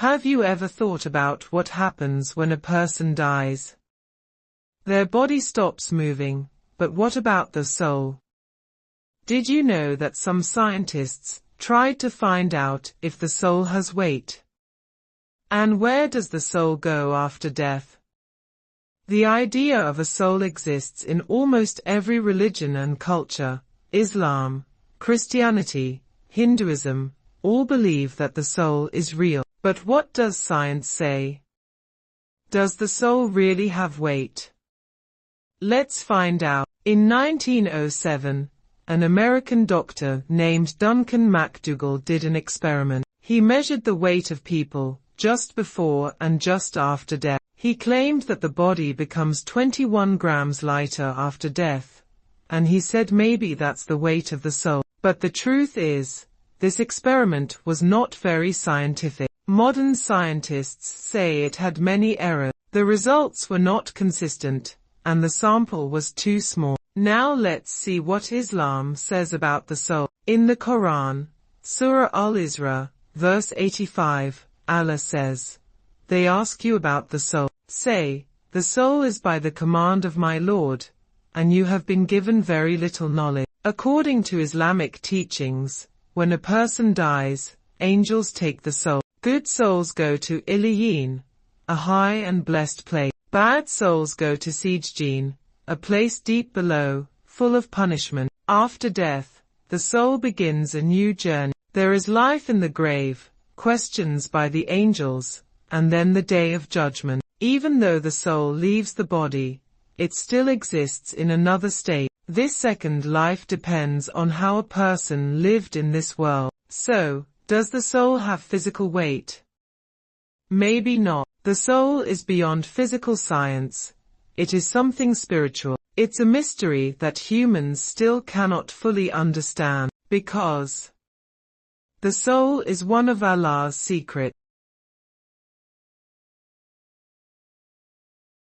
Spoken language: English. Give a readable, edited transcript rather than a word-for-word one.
Have you ever thought about what happens when a person dies? Their body stops moving, but what about the soul? Did you know that some scientists tried to find out if the soul has weight? And where does the soul go after death? The idea of a soul exists in almost every religion and culture. Islam, Christianity, Hinduism, all believe that the soul is real. But what does science say? Does the soul really have weight? Let's find out. In 1907, an American doctor named Duncan McDougall did an experiment. He measured the weight of people just before and just after death. He claimed that the body becomes 21 grams lighter after death, and he said maybe that's the weight of the soul. But the truth is, this experiment was not very scientific. Modern scientists say it had many errors. The results were not consistent, and the sample was too small. Now let's see what Islam says about the soul. In the Quran, Surah Al-Isra, verse 85, Allah says, "They ask you about the soul. Say, the soul is by the command of my Lord, and you have been given very little knowledge." According to Islamic teachings, when a person dies, angels take the soul. Good souls go to Iliyin, a high and blessed place. Bad souls go to Sijjin, a place deep below, full of punishment. After death, the soul begins a new journey. There is life in the grave, questions by the angels, and then the day of judgment. Even though the soul leaves the body, it still exists in another state. This second life depends on how a person lived in this world. So, does the soul have physical weight? Maybe not. The soul is beyond physical science. It is something spiritual. It's a mystery that humans still cannot fully understand, because the soul is one of Allah's secrets.